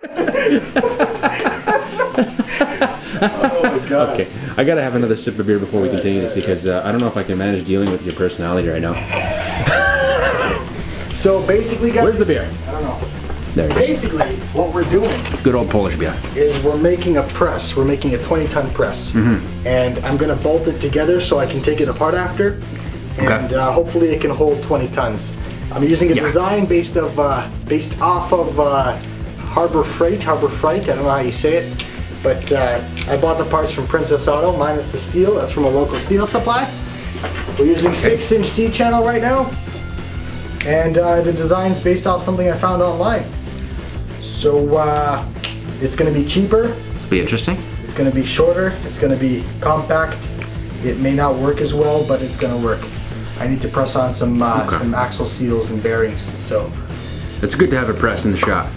Oh my God. Okay, I gotta have another sip of beer before we continue this because I don't know if I can manage dealing with your personality right now. So basically, guys, Where's the beer? I don't know. There it is. Basically, what we're doing Good old Polish beer. is we're making a press. We're making a 20-ton press. And I'm gonna bolt it together so I can take it apart after. And hopefully it can hold 20 tons. I'm using a design based off of Harbor Freight, I don't know how you say it. But I bought the parts from Princess Auto, minus the steel. That's from a local steel supply. We're using 6-inch C-channel right now. And the design's based off something I found online. So it's gonna be cheaper. This will be interesting. It's gonna be shorter. It's gonna be compact. It may not work as well, but it's gonna work. I need to press on some axle seals and bearings. So It's good to have a press in the shop.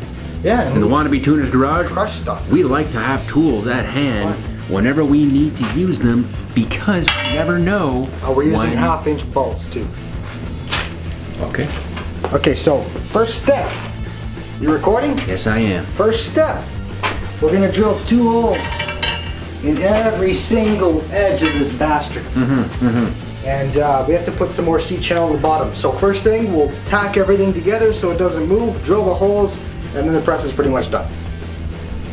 yeah, In the Wannabe Tuner's garage, crush stuff. we like to have tools at hand whenever we need to use them because we never know. We're using when... 1/2-inch bolts too. Okay. Okay, so first step. You recording? Yes, I am. First step. We're gonna drill 2 holes in every single edge of this bastard. And we have to put some more C-channel on the bottom. So first thing, we'll tack everything together so it doesn't move, drill the holes, and then the press is pretty much done.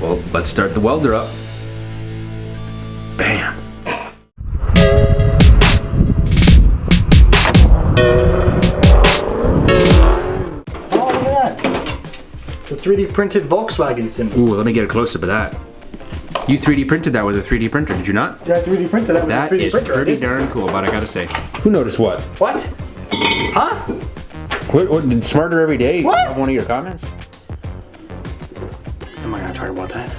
Well, let's start the welder up. Bam. Oh, look at that. It's a 3D printed Volkswagen symbol. Ooh, let me get a close-up of that. You 3D printed that with a 3D printer, did you not? Yeah, 3D printed that with That a 3D is printer. pretty darn cool, but I gotta say. Who noticed what? What? Huh? What did Smarter Every Day What? have one of your comments? Am I gonna talk about that?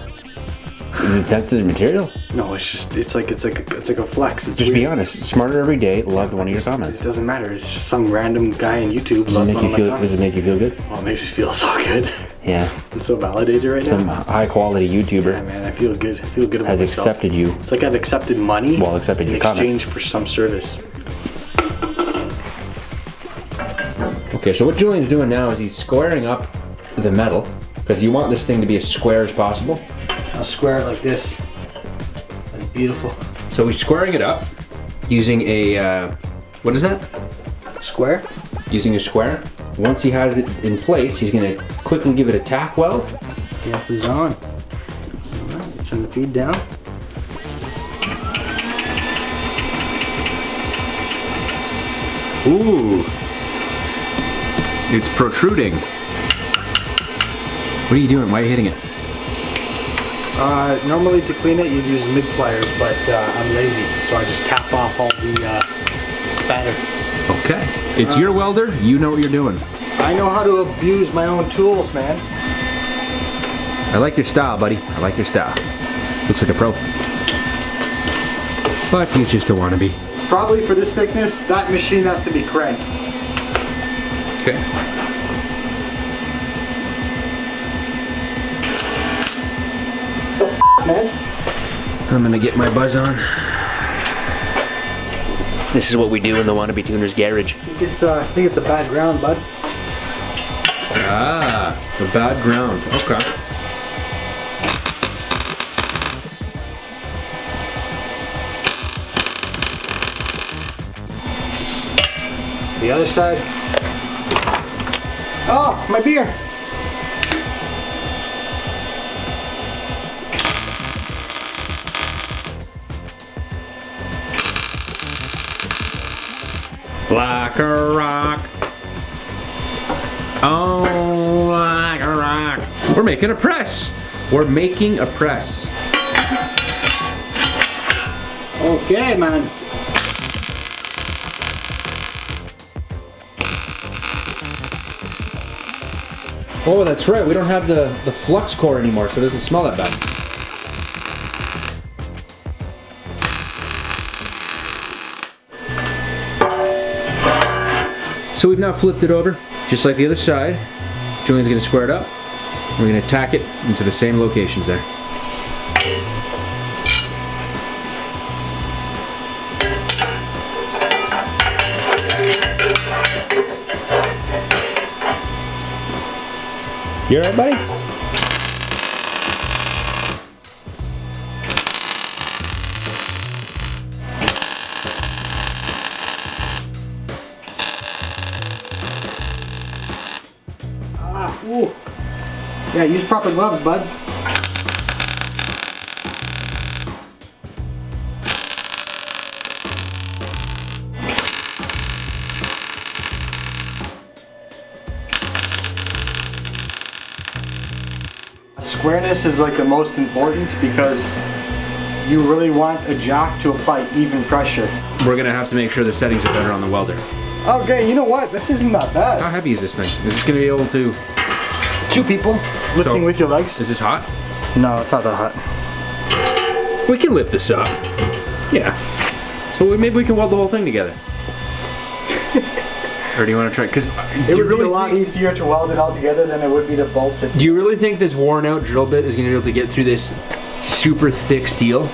Is it sensitive material? No, it's like a flex. It's Just weird. be honest. Smarter Every Day loved one of your comments. It doesn't matter. It's just some random guy on YouTube. Does it make you feel? Does it make you feel good? Oh, it makes me feel so good. Yeah. I'm so validated right Some now. high-quality Yeah, YouTuber man, I feel good. I feel good about has myself. accepted you. It's like I've accepted money Well, accepted in your comment. exchange for some service. Okay, so what Julian's doing now is he's squaring up the metal because you want this thing to be as square as possible. I'll square it like this. That's beautiful. So he's squaring it up using a what is that? Square? Using a square. Once he has it in place, he's gonna quickly give it a tack weld. Gas is on. Turn the feed down. Ooh, it's protruding. What are you doing? Why are you hitting it? Normally to clean it you'd use mid pliers, but I'm lazy, so I just tap off all the spatter. Okay, it's your welder. You know what you're doing. I know how to abuse my own tools, man. I like your style, buddy. I like your style. Looks like a pro. But he's just a wannabe. Probably for this thickness, that machine has to be cranked. Okay. Man, I'm gonna get my buzz on. This is what we do in the Wannabe Tuner's garage. I think it's a bad ground, bud. Ah, the bad ground. Okay. The other side. Oh, my beer. Like a rock. Oh, like a rock. We're making a press. We're making a press. Okay, man. Oh, that's right. We don't have the flux core anymore, so it doesn't smell that bad. So we've now flipped it over, just like the other side. Julian's gonna square it up. We're gonna tack it into the same locations there. You alright, buddy? Yeah, use proper gloves, buds. Squareness is like the most important because you really want a jack to apply even pressure. We're gonna have to make sure the settings are better on the welder. Okay, you know what? This isn't that bad. How heavy is this thing? Is this gonna be able to... 2 people lifting So, with your legs. Is this hot? No, it's not that hot. We can lift this up. Yeah. So maybe we can weld the whole thing together. Or do you want to try? Because it would be a lot easier to weld it all together than it would be to bolt it. Do you really think this worn out drill bit is going to be able to get through this super thick steel?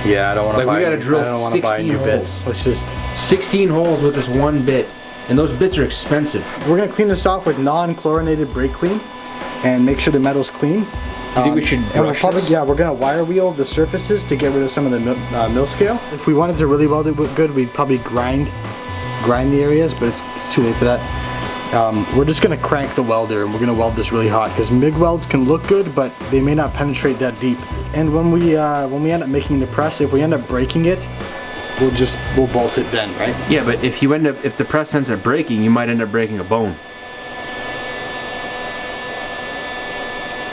Yeah, I don't want to Like buy. we got to drill I don't want to buy 16 new holes. bits. Let's just... 16 holes with this one bit, and those bits are expensive. We're gonna clean this off with non-chlorinated brake clean and make sure the metal's clean. Do you think we should and we'll brush probably, this? yeah, we're gonna wire wheel the surfaces to get rid of some of the mill scale. If we wanted to really weld it good, we'd probably grind the areas, but it's too late for that. We're just gonna crank the welder and we're gonna weld this really hot because MIG welds can look good, but they may not penetrate that deep. And when we end up making the press, if we end up breaking it, we'll bolt it then, right? Yeah, but if the press ends up breaking, you might end up breaking a bone.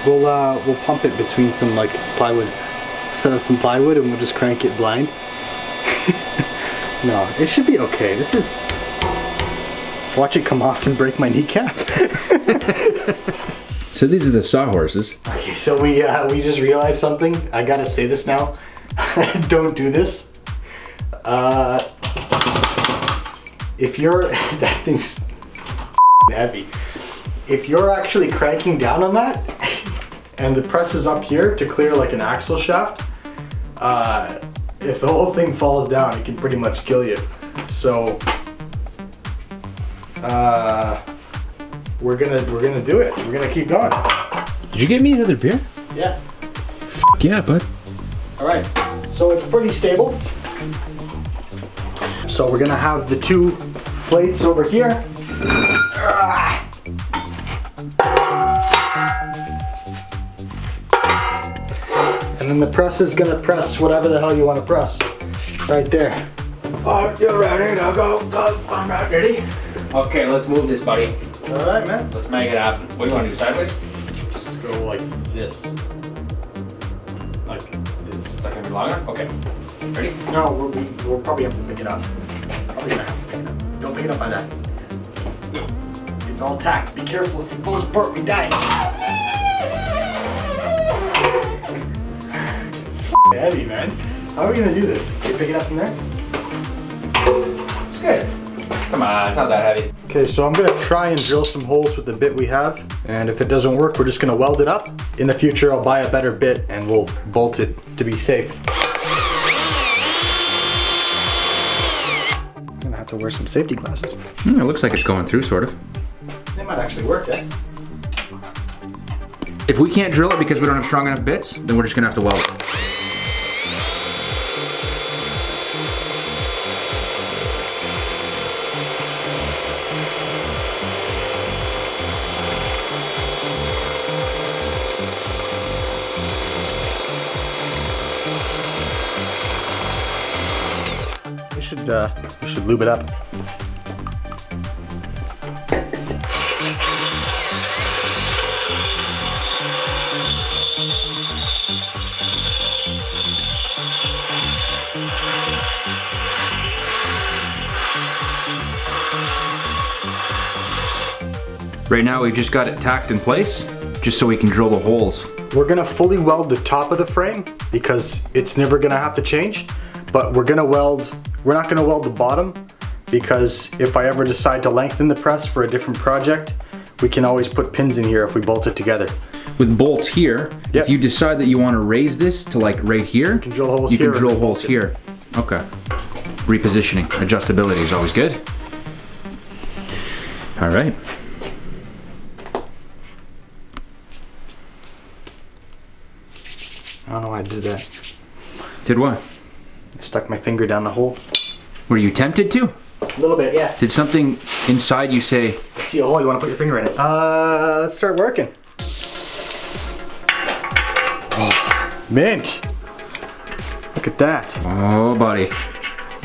We'll pump it between some like plywood, set up some plywood, and we'll just crank it blind. No, it should be okay. This is. Watch it come off and break my kneecap. So these are the sawhorses. Okay, so we just realized something. I gotta say this now. Don't do this. If you're that thing's heavy. If you're actually cranking down on that, and the press is up here to clear like an axle shaft, if the whole thing falls down, it can pretty much kill you. So we're gonna do it. We're gonna keep going. Did you get me another beer? Yeah. Yeah, bud. All right. So it's pretty stable. So we're gonna have the 2 plates over here. And then the press is gonna press whatever the hell you want to press. Right there. Are you ready to go? I'm not ready. Okay, let's move this, buddy. All right, man. Let's make it happen. What do you want to do, sideways? Just go like this. Like this. Is that gonna be long enough? Okay. Ready? No, we'll probably have to pick it up. Probably gonna have to pick it up. Don't pick it up by that. Go. It's all tacked. Be careful. If it falls apart, we die. It's heavy, man. How are we gonna do this? Can you pick it up from there? It's good. Come on, it's not that heavy. Okay, so I'm gonna try and drill some holes with the bit we have, and if it doesn't work, we're just gonna weld it up. In the future, I'll buy a better bit and we'll bolt it to be safe. I'm gonna have to wear some safety glasses. It looks like it's going through, sort of. They might actually work, eh? If we can't drill it because we don't have strong enough bits, then we're just gonna have to weld it. We should lube it up. Right now we've just got it tacked in place, just so we can drill the holes. We're gonna fully weld the top of the frame because it's never gonna have to change, but we're not gonna weld the bottom because if I ever decide to lengthen the press for a different project, we can always put pins in here if we bolt it together. With bolts here, Yep. if you decide that you want to raise this to like right here, you can drill holes you here can and drill then holes bolt it. here. Okay. Repositioning, adjustability is always good. All right. I don't know why I did that. Did what? I stuck my finger down the hole. Were you tempted to? A little bit, yeah. Did something inside you say, See a hole, you wanna put your finger in it? Let's start working. Mint. Look at that. Oh, buddy.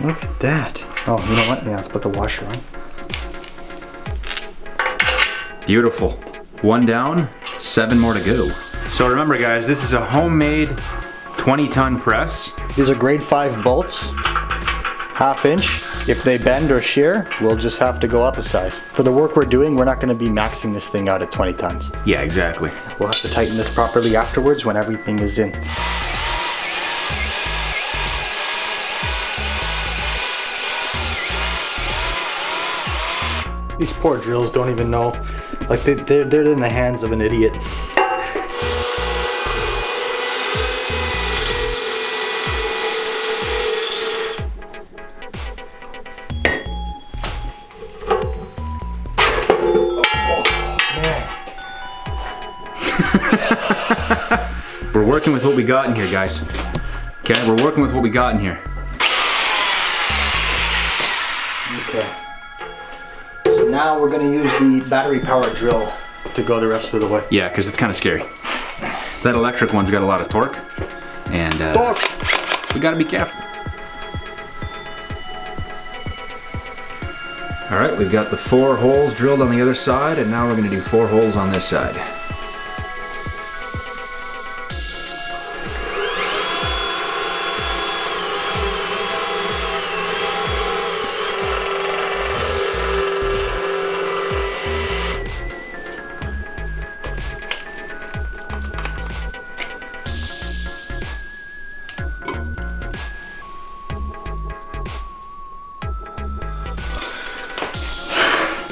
Look at that. Oh, you know what? Yeah, let's put the washer on. Beautiful. 1 down, 7 more to go. So remember guys, this is a homemade 20-ton press. These are grade 5 bolts, 1/2 inch. If they bend or shear, we'll just have to go up a size. For the work we're doing, we're not going to be maxing this thing out at 20 tons. Yeah, exactly. We'll have to tighten this properly afterwards when everything is in. These poor drills don't even know. Like they're in the hands of an idiot. We're working with what we got in here, guys. Okay, we're working with what we got in here. Okay. So now we're gonna use the battery powered drill to go the rest of the way. Yeah, because it's kind of scary. That electric one's got a lot of torque, and we gotta be careful. All right, we've got the 4 holes drilled on the other side, and now we're gonna do 4 holes on this side.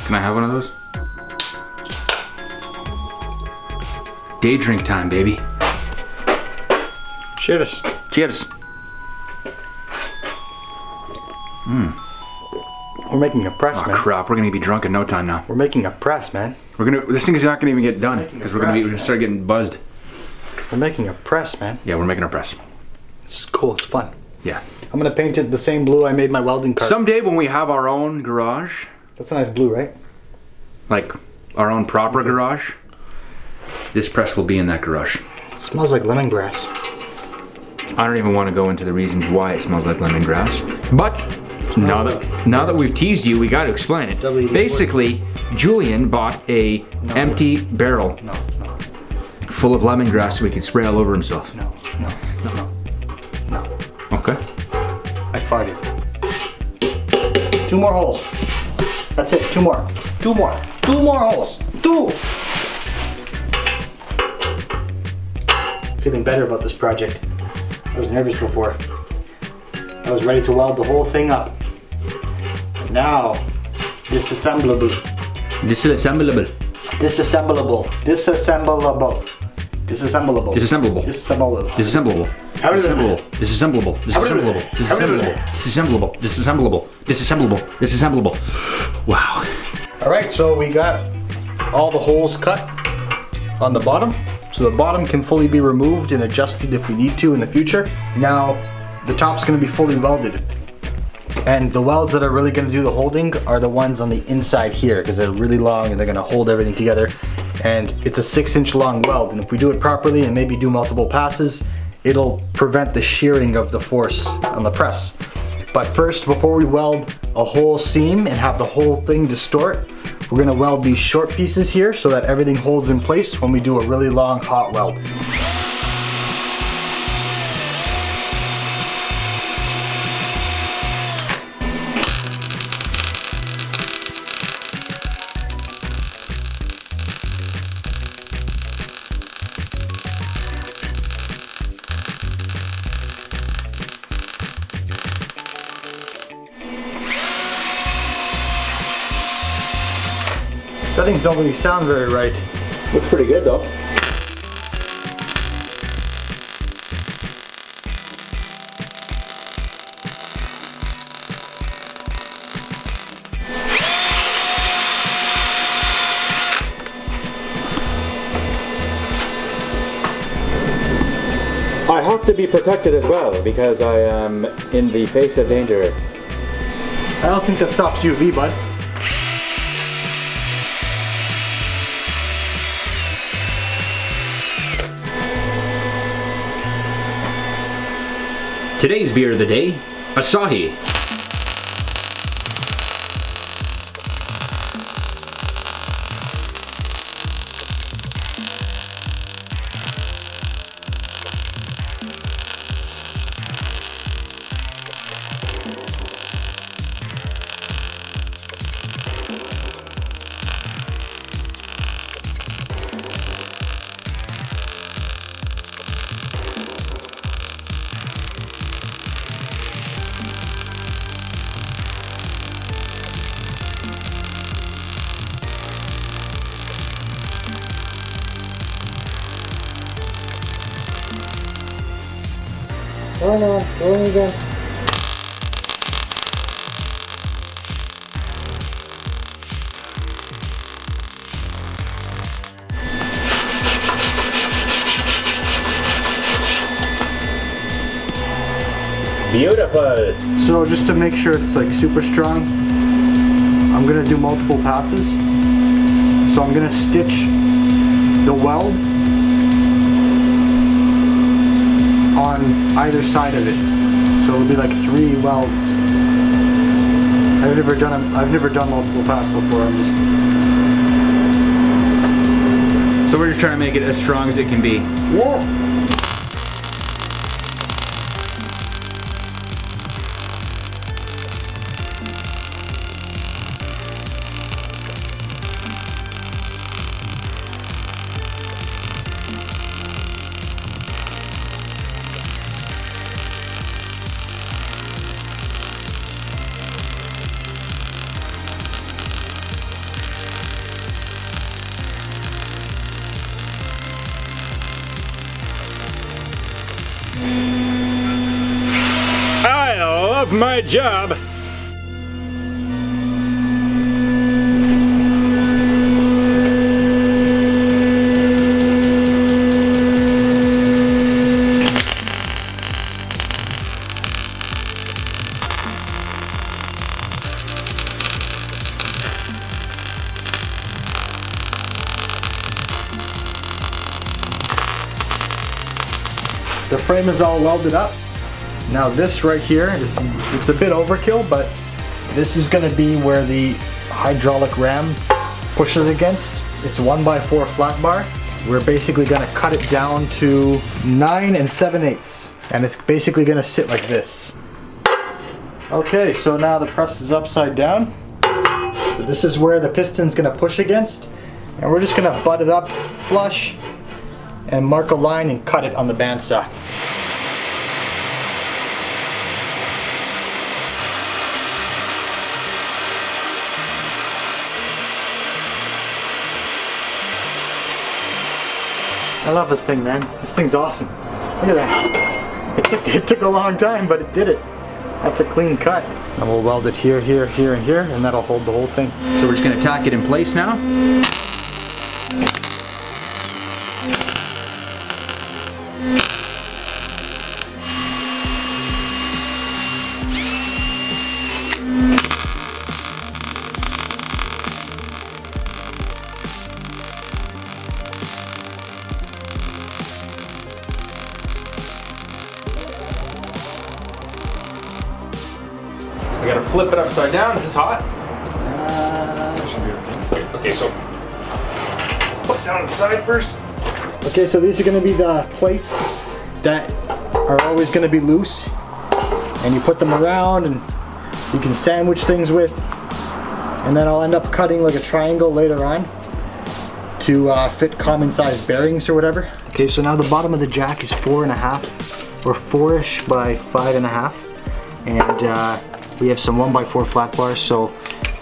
Can I have one of those? Day drink time, baby. Cheers. Cheers. We're making a press, Oh man. crap, we're gonna be drunk in no time now. We're making a press, man. This thing's not gonna even get done because we're gonna start getting buzzed. We're making a press, man. Yeah, we're making our press. This is cool, it's fun. Yeah. I'm gonna paint it the same blue I made my welding cart. Someday when we have our own garage, That's a nice blue, right? like our own proper garage, this press will be in that garage. It smells like lemongrass. I don't even want to go into the reasons why it smells like lemongrass, but now that we've teased you, we got to explain it. Basically, Julian bought a empty barrel No. full of lemongrass so he could spray all over himself. No. Okay. I farted. 2 more holes. That's it, 2 more. 2 more. 2 more holes. 2! Feeling better about this project. I was nervous before. I was ready to weld the whole thing up. But now, it's disassemblable. Disassemblable. Disassemblable. Disassemblable. Disassemblable. Disassemblable. Disassemblable. Disassemblable. Disassemblable. Disassemblable. Disassemblable. Disassemblable. Disassemblable. Disassemblable. Disassemblable. Wow. Alright, so we got all the holes cut on the bottom. So the bottom can fully be removed and adjusted if we need to in the future. Now, the top's gonna be fully welded. And the welds that are really gonna do the holding are the ones on the inside here because they're really long and they're gonna hold everything together. And it's a 6-inch long weld. And if we do it properly and maybe do multiple passes, it'll prevent the shearing of the force on the press. But first, before we weld a whole seam and have the whole thing distort, we're gonna weld these short pieces here so that everything holds in place when we do a really long hot weld. Settings don't really sound very right. Looks pretty good though. I have to be protected as well because I am in the face of danger. I don't think that stops UV, bud. Today's beer of the day, Asahi. Oh no, rolling again. Beautiful. So just to make sure it's like super strong, I'm gonna do multiple passes. So I'm gonna stitch the weld on either side of it. So it'll be like 3 welds. I've never done multiple passes before. So we're just trying to make it as strong as it can be. Yeah. I love my job. The frame is all welded up. Now this right here, it's a bit overkill, but this is going to be where the hydraulic ram pushes against. It's 1x4 flat bar. We're basically going to cut it down to 9 7/8, and it's basically going to sit like this. Okay, so now the press is upside down. So this is where the piston's going to push against, and we're just going to butt it up flush and mark a line and cut it on the bandsaw. I love this thing, man. This thing's awesome. Look at that. It took a long time, but it did it. That's a clean cut. And we'll weld it here, here, here, and here, and that'll hold the whole thing. So we're just gonna tack it in place now. I gotta flip it upside down. Is this hot? Should be okay. Okay, so put it down on the side first. Okay, so these are going to be the plates that are always going to be loose, and you put them around and you can sandwich things with, and then I'll end up cutting like a triangle later on to fit common size bearings or whatever. Okay, so now the bottom of the jack is 4.5 or 4-ish by 5.5, and we have some 1x4 flat bars, so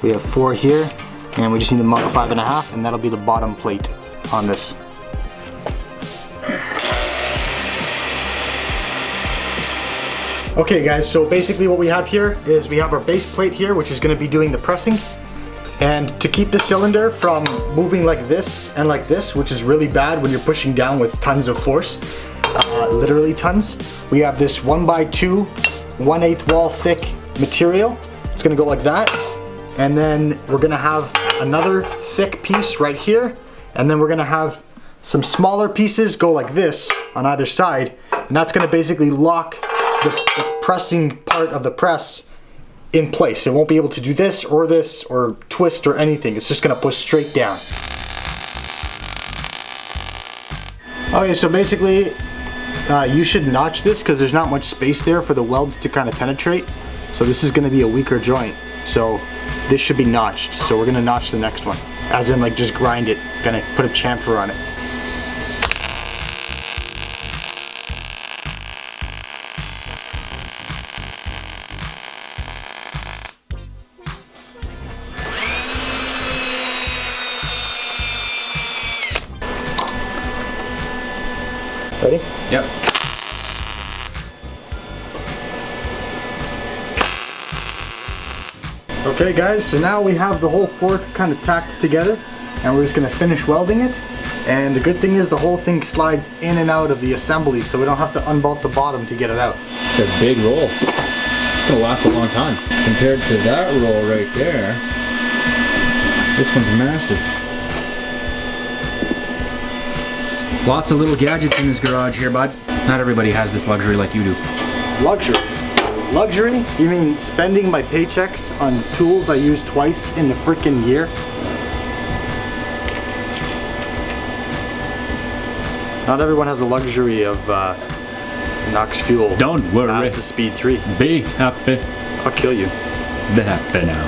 we have 4 here, and we just need to mark 5.5, and that'll be the bottom plate on this. Okay guys, so basically what we have here is we have our base plate here, which is going to be doing the pressing, and to keep the cylinder from moving like this and like this, which is really bad when you're pushing down with tons of force, literally tons, we have this 1x2 1/8 wall thick material. It's going to go like that, and then we're going to have another thick piece right here, and then we're going to have some smaller pieces go like this on either side, and that's going to basically lock the pressing part of the press in place. It won't be able to do this or twist or anything. It's just gonna push straight down. Okay, so basically you should notch this because there's not much space there for the welds to kind of penetrate. So this is gonna be a weaker joint. So this should be notched. So we're gonna notch the next one. As in like just grind it. Gonna put a chamfer on it. Ready? Yep. Okay guys, so now we have the whole fork kind of tacked together and we're just going to finish welding it. And the good thing is the whole thing slides in and out of the assembly so we don't have to unbolt the bottom to get it out. It's a big roll. It's gonna last a long time. Compared to that roll right there, this one's massive. Lots of little gadgets in this garage here, bud. Not everybody has this luxury like you do. Luxury? Luxury? You mean spending my paychecks on tools I use twice in the freaking year? Not everyone has the luxury of Knox Fuel. Don't worry. Mazda Speed 3. Be happy. I'll kill you. Be happy now.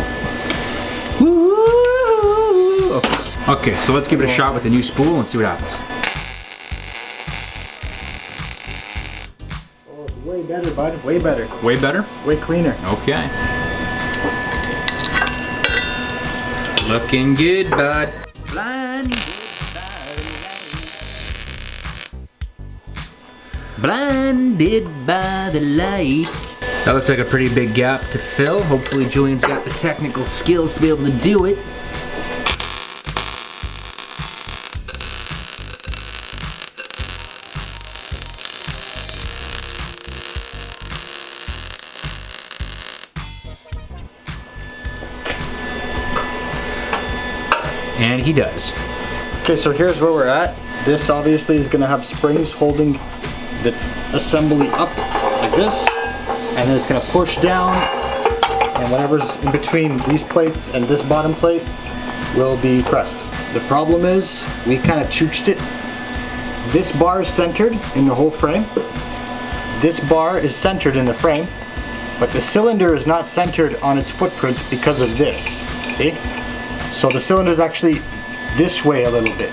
Woo! Okay, so let's give it a shot with the new spool and see what happens. Oh, it's way better, bud. Way better. Way better? Way cleaner. Okay. Looking good, bud. Blinded by the light. That looks like a pretty big gap to fill. Hopefully Julian's got the technical skills to be able to do it. And he does. Okay, so here's where we're at. This obviously is going to have springs holding the assembly up like this, and then it's going to push down, and whatever's in between these plates and this bottom plate will be pressed. The problem is we kind of chooched it. This bar is centered in the whole frame. This bar is centered in the frame, but the cylinder is not centered on its footprint because of this. See? So the cylinder is actually this way a little bit.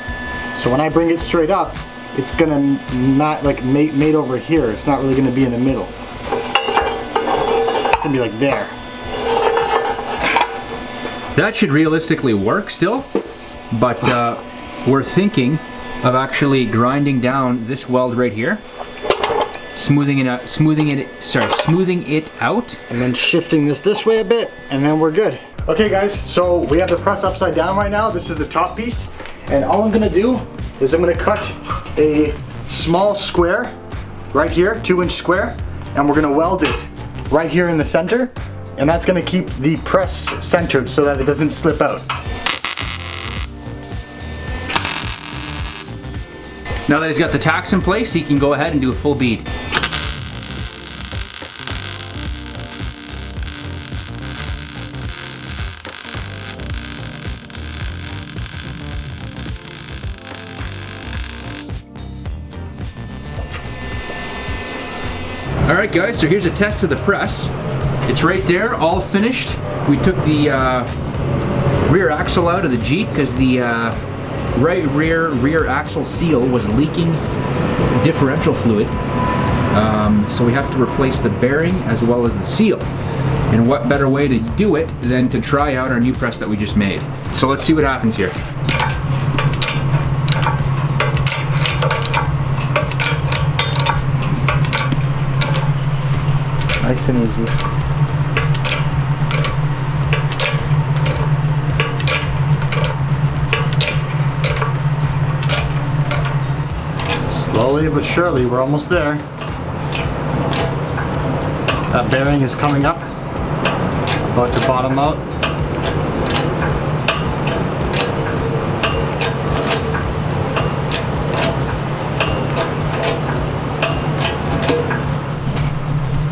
So when I bring it straight up, it's gonna not like made over here. It's not really gonna be in the middle. It's gonna be like there. That should realistically work still, but we're thinking of actually grinding down this weld right here, smoothing it out, and then shifting this way a bit, and then we're good. Okay guys, so we have the press upside down right now. This is the top piece, and all I'm gonna do is I'm gonna cut a small square right here, 2-inch square, and we're gonna weld it right here in the center, and that's gonna keep the press centered so that it doesn't slip out. Now that he's got the tacks in place, he can go ahead and do a full bead. Alright guys, so here's a test of the press. It's right there, all finished. We took the rear axle out of the Jeep because the right rear axle seal was leaking differential fluid. So we have to replace the bearing as well as the seal. And what better way to do it than to try out our new press that we just made. So let's see what happens here. Nice and easy. Slowly but surely, we're almost there. That bearing is coming up, about to bottom out.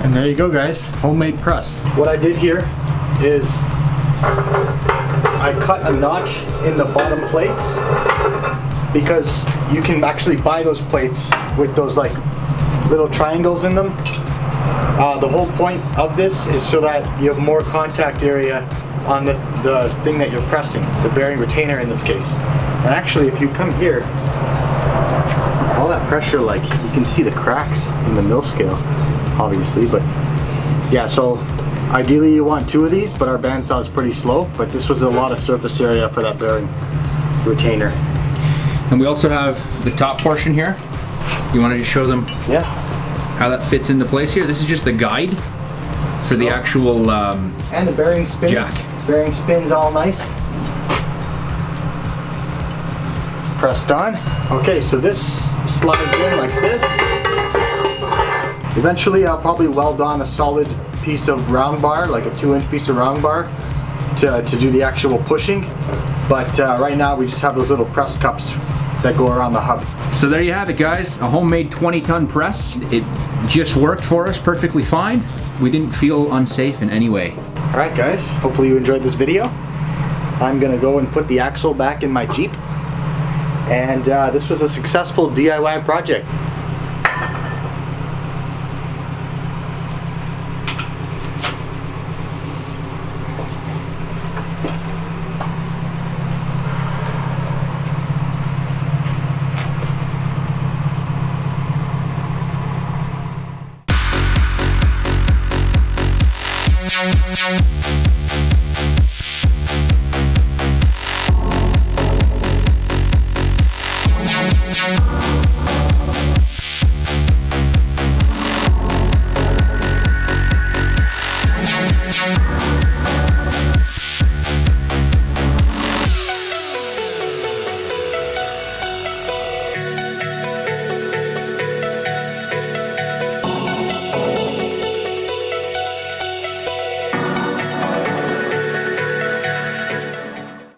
And And there you go, guys, homemade press. What I did here is I cut a notch in the bottom plates because you can actually buy those plates with those like little triangles in them. The whole point of this is so that you have more contact area on the thing that you're pressing, the bearing retainer in this case. And actually, if you come here, all that pressure, like, you can see the cracks in the mill scale, obviously, but yeah, so ideally you want 2 of these, but our bandsaw is pretty slow, but this was a lot of surface area for that bearing retainer. And we also have the top portion here. You wanted to show them how that fits into place here? This is just the guide for the actual and the bearing spins. Jack. Bearing spins all nice. Pressed on. Okay, so this slides in like this. Eventually I'll probably weld on a solid piece of round bar, like a 2-inch piece of round bar to do the actual pushing. But right now we just have those little press cups that go around the hub. So there you have it, guys, a homemade 20-ton press. It just worked for us perfectly fine. We didn't feel unsafe in any way. All right, guys, hopefully you enjoyed this video. I'm gonna go and put the axle back in my Jeep. And this was a successful DIY project. We'll be right back.